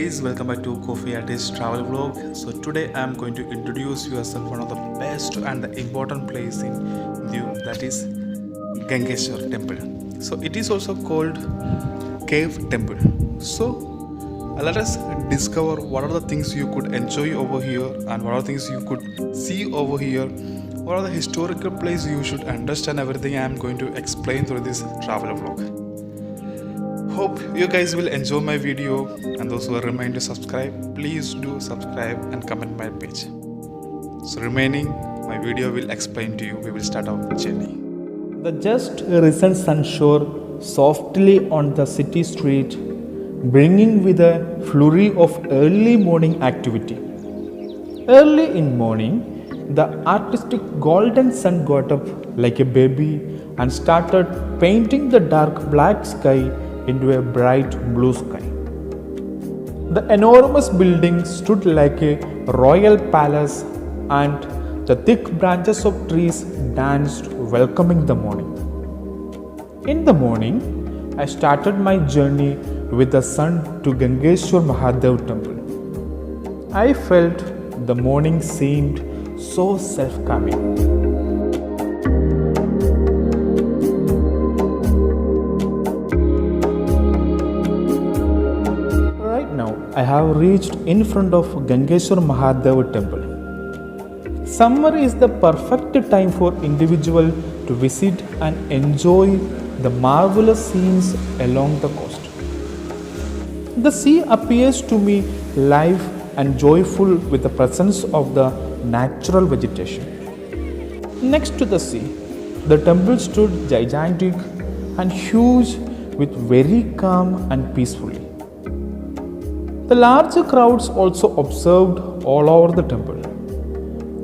guys, welcome back to Coffee Artist Travel Vlog. So today I am going to introduce yourself one of the best and the important place in Diu, that is Gangeshwar temple. So it is also called cave temple. So let us discover what are the things you could enjoy over here and what are the things you could see over here. What are the historical places you should understand. Everything I am going to explain through this travel vlog. Hope you guys will enjoy my video, and those who are remind to subscribe, please do subscribe and comment my page. So remaining, my video will explain to you. We will start our journey. The just risen sun shone softly on the city street, bringing with a flurry of early morning activity. Early in morning, the artistic golden sun got up like a baby and started painting the dark black sky into a bright blue sky. The enormous building stood like a royal palace, and the thick branches of trees danced, welcoming the morning. In the morning, I started my journey with the sun to Gangeshwar Mahadev temple. I felt the morning seemed so self-calming. I have reached in front of Gangeshwar Mahadev temple. Summer is the perfect time for individual to visit and enjoy the marvelous scenes along the coast. The sea appears to me live and joyful with the presence of the natural vegetation. Next to the sea, the temple stood gigantic and huge with very calm and peacefully. The large crowds also observed all over the temple.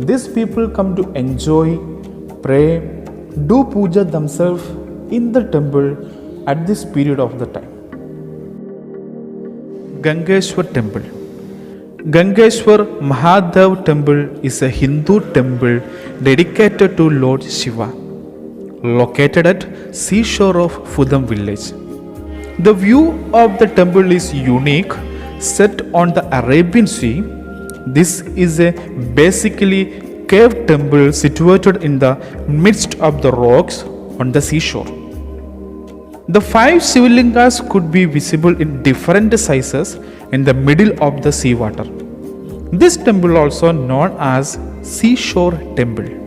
These people come to enjoy, pray, do puja themselves in the temple at this period of the time. Gangeshwar temple. Gangeshwar Mahadev temple is a Hindu temple dedicated to Lord Shiva, located at seashore of Fudam village. The view of the temple is unique. Set on the Arabian Sea, this is a basically cave temple situated in the midst of the rocks on the seashore. The 5 Shivalingas could be visible in different sizes in the middle of the seawater. This temple also known as Seashore Temple.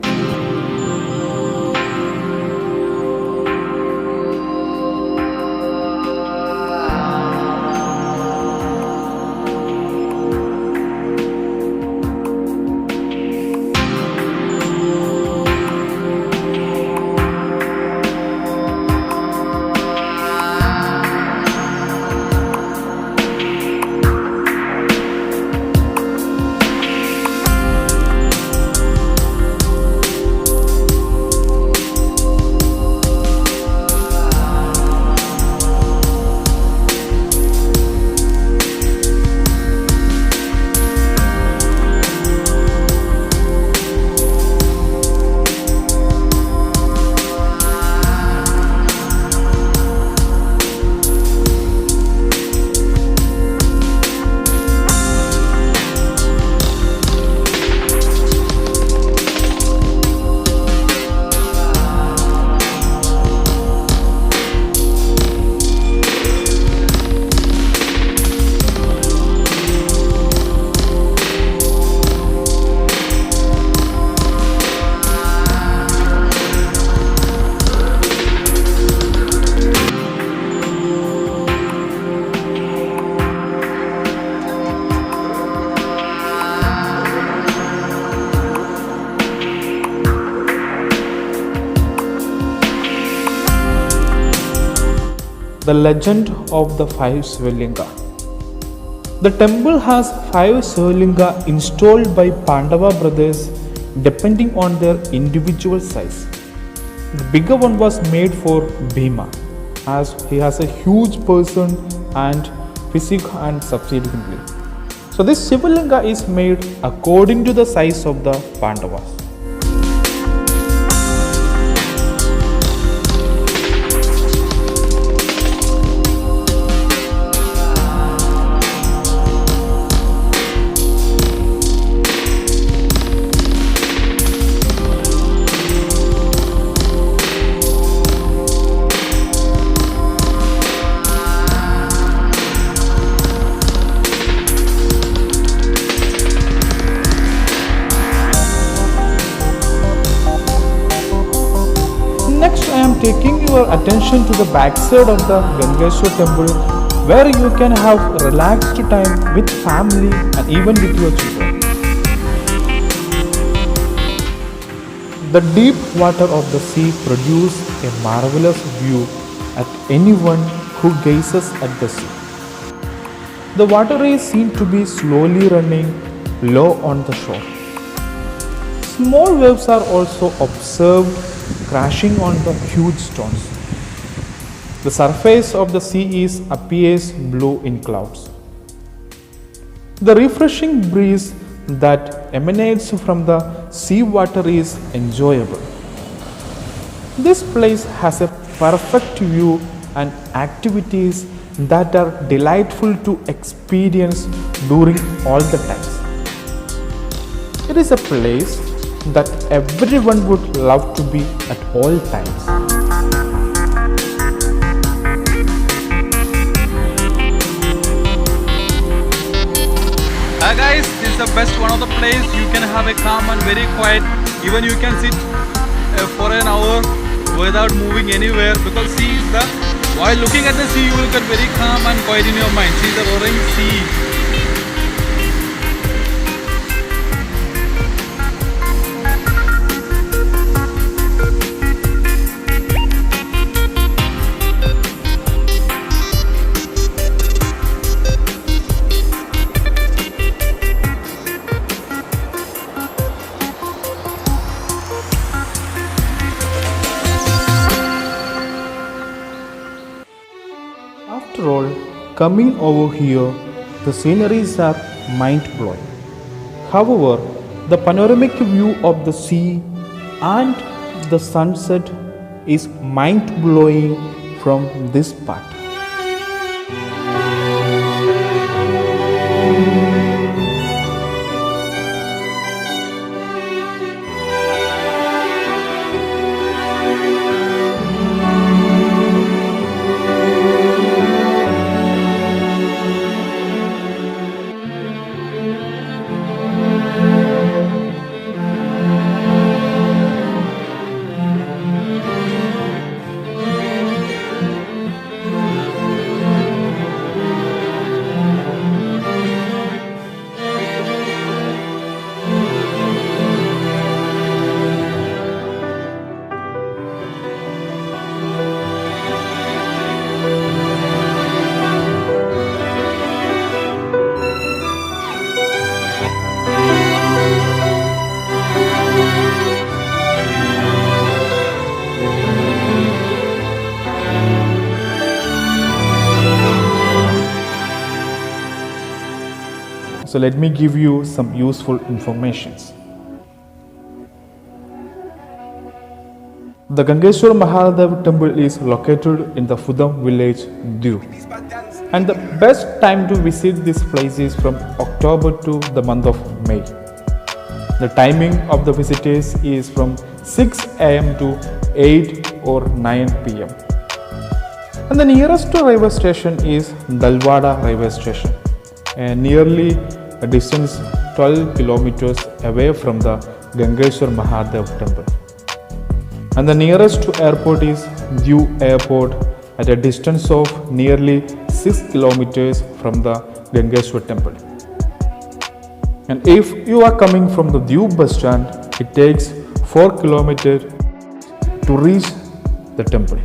The legend of the 5 Shivalinga. The temple has 5 Shivalinga installed by Pandava brothers depending on their individual size. The bigger one was made for Bhima, as he has a huge person and physique and subsequently. So this Shivalinga is made according to the size of the Pandavas. taking your attention to the backside of the Gangeshwar temple, where you can have relaxed time with family and even with your children. The deep water of the sea produces a marvelous view at anyone who gazes at the sea. The water is seen to be slowly running low on the shore. Small waves are also observed crashing on the huge stones. The surface of the sea appears blue in clouds. The refreshing breeze that emanates from the seawater is enjoyable. This place has a perfect view and activities that are delightful to experience during all the times. It is a place that everyone would love to be at all times. Hi guys, this is the best one of the place. You can have a calm and very quiet. Even you can sit for an hour without moving anywhere, because see while looking at the sea you will get very calm and quiet in your mind. See the roaring sea. After all, coming over here, the sceneries are mind-blowing. However, the panoramic view of the sea and the sunset is mind-blowing from this part. So let me give you some useful informations. The Gangeshwar Mahadev temple is located in the Fudam village, Diu. And the best time to visit this place is from October to the month of May. The timing of the visitors is from 6 am to 8 or 9 pm. And the nearest railway station is Dalwada railway station, and nearly a distance 12 kilometers away from the Gangeshwar Mahadev temple. And the nearest airport is Diu Airport at a distance of nearly 6 kilometers from the Gangeshwar temple. And if you are coming from the Diu bus stand, it takes 4 kilometers to reach the temple.